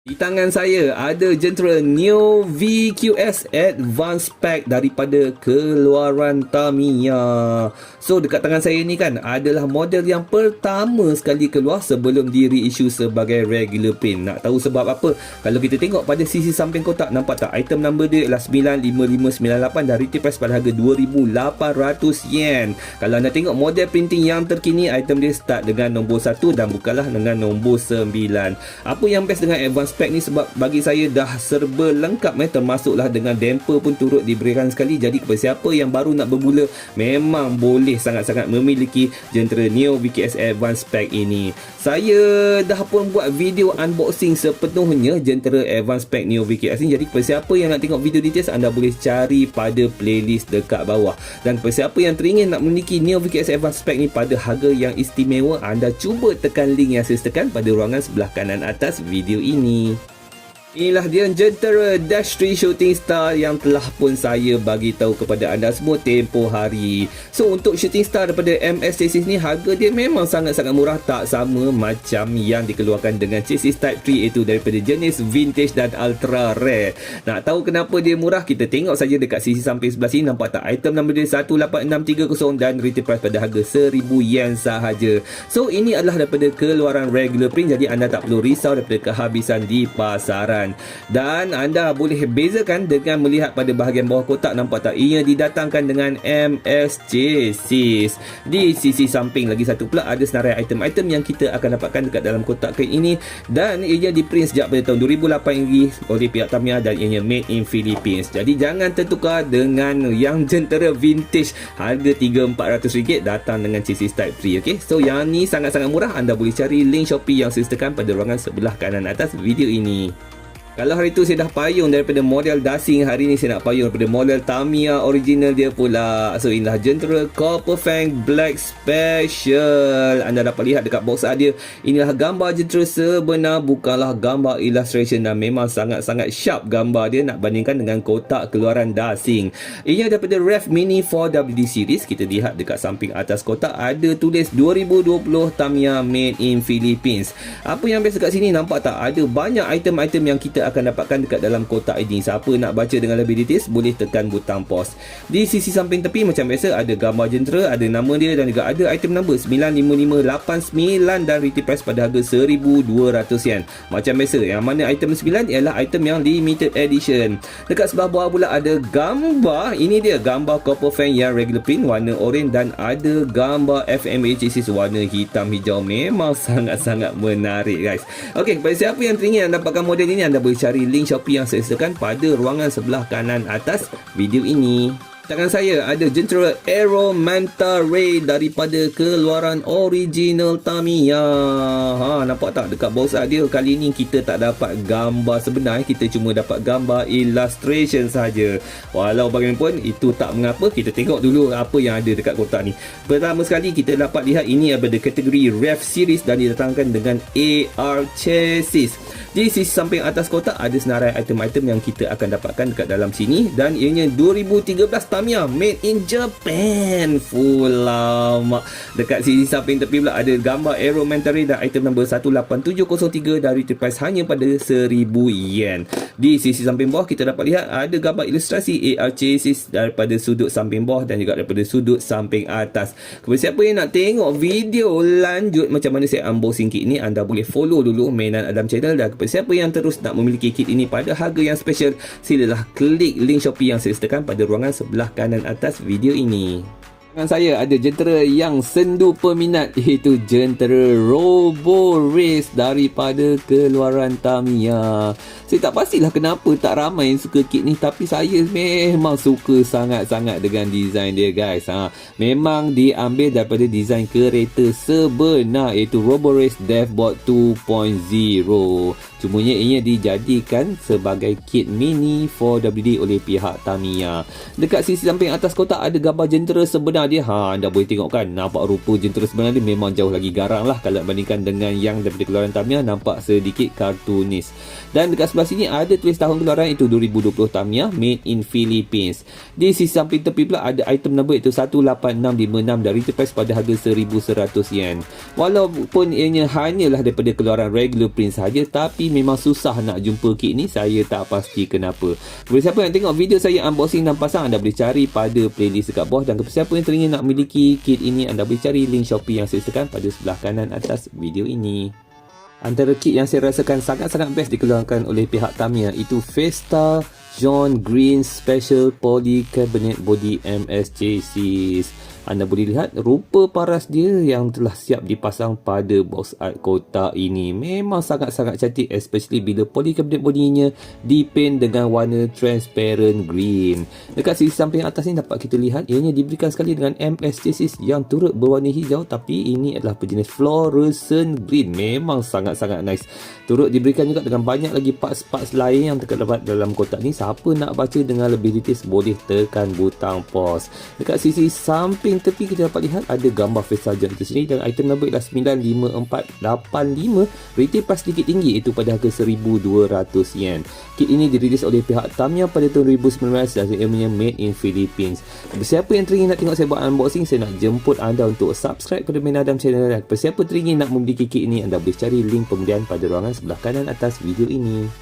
Di tangan saya ada jentera Neo VQS Advanced Pack daripada keluaran Tamiya. So dekat tangan saya ni kan adalah model yang pertama sekali keluar sebelum di reissue sebagai regular print. Nak tahu sebab apa? Kalau kita tengok pada sisi samping kotak, nampak tak item number dia ialah 95598 dan retail price pada harga 2,800 yen. Kalau anda tengok model printing yang terkini, item dia start dengan nombor 1 dan bukanlah dengan nombor 9. Apa yang best dengan Advanced Pack ni sebab bagi saya dah serba lengkap, termasuklah dengan damper pun turut diberikan sekali. Jadi kepada siapa yang baru nak bermula, memang boleh sangat-sangat memiliki jentera Neo VKS Advanced Pack ini. Saya dah pun buat video unboxing sepenuhnya jentera Advanced Pack Neo VKS ni. Jadi kepada siapa yang nak tengok video details, anda boleh cari pada playlist dekat bawah. Dan kepada siapa yang teringin nak memiliki Neo VKS Advanced Pack ni pada harga yang istimewa, anda cuba tekan link yang saya sertakan pada ruangan sebelah kanan atas video ini. Inilah dia jentera Dash 3 Shooting Star yang telah pun saya bagi tahu kepada anda semua tempoh hari. So untuk Shooting Star daripada MS chassis ni, harga dia memang sangat-sangat murah, tak sama macam yang dikeluarkan dengan chassis Type 3, iaitu daripada jenis Vintage dan Ultra Rare. Nak tahu kenapa dia murah? Kita tengok saja dekat sisi samping sebelah sini. Nampak tak item number dia 18630 dan retail price pada harga 1000 yen sahaja. So ini adalah daripada keluaran regular print, jadi anda tak perlu risau daripada kehabisan di pasaran. Dan anda boleh bezakan dengan melihat pada bahagian bawah kotak. Nampak tak? Ia didatangkan dengan MS chassis. Di sisi samping lagi satu pula ada senarai item-item yang kita akan dapatkan dekat dalam kotak kit ini, dan ia diprint sejak pada tahun 2008 ini oleh pihak Tamiya dan ianya made in Philippines. Jadi jangan tertukar dengan yang jentera vintage harga RM300-400 datang dengan chassis Type 3. Okay? So yang ni sangat-sangat murah. Anda boleh cari link Shopee yang saya sertakan pada ruangan sebelah kanan atas video ini. Kalau hari tu saya dah payung daripada model Dasing, hari ni saya nak payung daripada model Tamiya original dia pula. So inilah jentera Copper Fang Black Special. Anda dapat lihat dekat box art dia. Inilah gambar jentera sebenar, bukanlah gambar illustration, dan memang sangat-sangat sharp gambar dia nak bandingkan dengan kotak keluaran Dasing. Ia daripada Ref Mini 4WD series. Kita lihat dekat samping atas kotak ada tulis 2020 Tamiya made in Philippines. Apa yang best dekat sini, nampak tak? Ada banyak item-item yang kita akan dapatkan dekat dalam kotak ini. Siapa nak baca dengan lebih details, boleh tekan butang pause. Di sisi samping tepi macam biasa ada gambar jentera, ada nama dia dan juga ada item number 95589 dan retail price pada harga 1200 yen. Macam biasa, yang mana item 9 ialah item yang limited edition. Dekat sebelah bawah pula ada gambar. Ini dia gambar Copper Fang yang regular print warna oren, dan ada gambar FMA chassis warna hitam hijau. Memang sangat-sangat menarik, guys. Okey, bagi siapa yang teringin dapatkan model ini, anda boleh cari link Shopee yang saya sertakan pada ruangan sebelah kanan atas video ini. Tangan saya ada jentera Aero Manta Ray daripada keluaran original Tamiya. Nampak tak dekat box art dia? Kali ni kita tak dapat gambar sebenar, kita cuma dapat gambar illustration saja. Walau bagaimanapun itu tak mengapa, kita tengok dulu apa yang ada dekat kotak ni. Pertama sekali kita dapat lihat ini ada kategori Ref series dan didatangkan dengan AR chassis. Di sisi samping atas kotak ada senarai item-item yang kita akan dapatkan dekat dalam sini, dan ianya 2013 Tamiya made in Japan. Full lama. Dekat sisi samping tepi pula ada gambar Aero Manta Ray dan item number 18703 dari price hanya pada 1000 yen. Di sisi samping bawah kita dapat lihat ada gambar ilustrasi AR chassis daripada sudut samping bawah dan juga daripada sudut samping atas. Kepada siapa yang nak tengok video lanjut macam mana saya unboxing kit ni, anda boleh follow dulu Mainan Adam channel. Dan kepada siapa yang terus nak memiliki kit ini pada harga yang special, silalah klik link Shopee yang saya sertakan pada ruangan sebelah kanan atas video ini. Dengan saya ada jentera yang sendu peminat, iaitu jentera Robo Race daripada keluaran Tamiya. Saya tak pastilah kenapa tak ramai yang suka kit ni, tapi saya memang suka sangat-sangat dengan design dia, guys. Memang diambil daripada design kereta sebenar, iaitu Robo Race Deathbot 2.0. Cumanya ia dijadikan sebagai kit mini 4WD oleh pihak Tamiya. Dekat sisi samping atas kotak ada gambar jentera sebenar sebenar dia, anda boleh tengok kan, nampak rupa jentera sebenar dia memang jauh lagi garang lah kalau bandingkan dengan yang daripada keluaran Tamiya, nampak sedikit kartunis. Dan dekat sebelah sini ada tulis tahun keluaran, itu 2020 Tamiya, made in Philippines. Di sisi samping tepi pula ada item number, iaitu 18656 dan retail price pada harga 1100 yen. Walaupun ianya hanyalah daripada keluaran regular print sahaja, tapi memang susah nak jumpa kit ni, saya tak pasti kenapa. Kepada siapa yang tengok video saya unboxing dan pasang, anda boleh cari pada playlist dekat bawah, dan kepada siapa yang teringin nak memiliki kit ini, anda boleh cari link Shopee yang saya sertakan pada sebelah kanan atas video ini. Antara kit yang saya rasakan sangat-sangat best dikeluarkan oleh pihak Tamiya, itu Fiesta John Green Special Poly Cabinet Body MS chassis. Anda boleh lihat rupa paras dia yang telah siap dipasang pada box art kotak ini. Memang sangat-sangat cantik, especially bila poly cabinet bodinya dipaint dengan warna transparent green. Dekat sisi samping atas ni dapat kita lihat ianya diberikan sekali dengan MS chassis yang turut berwarna hijau, tapi ini adalah berjenis fluorescent green. Memang sangat-sangat nice. Turut diberikan juga dengan banyak lagi parts-parts lain yang terdapat dalam kotak ni. Siapa nak baca dengan lebih detail boleh tekan butang pause. Dekat sisi samping tepi kita dapat lihat ada gambar Fiesta John itu sendiri, dan item number ialah 95485. Retail price sedikit tinggi, iaitu pada harga 1200 yen. Kit ini dirilis oleh pihak Tamiya pada tahun 2019 dan ianya made in Philippines. Siapa yang teringin nak tengok saya buat unboxing, saya nak jemput anda untuk subscribe kepada Main Adam channel, dan siapa teringin nak memiliki kit ini, anda boleh cari link pembelian pada ruangan sebelah kanan atas video ini.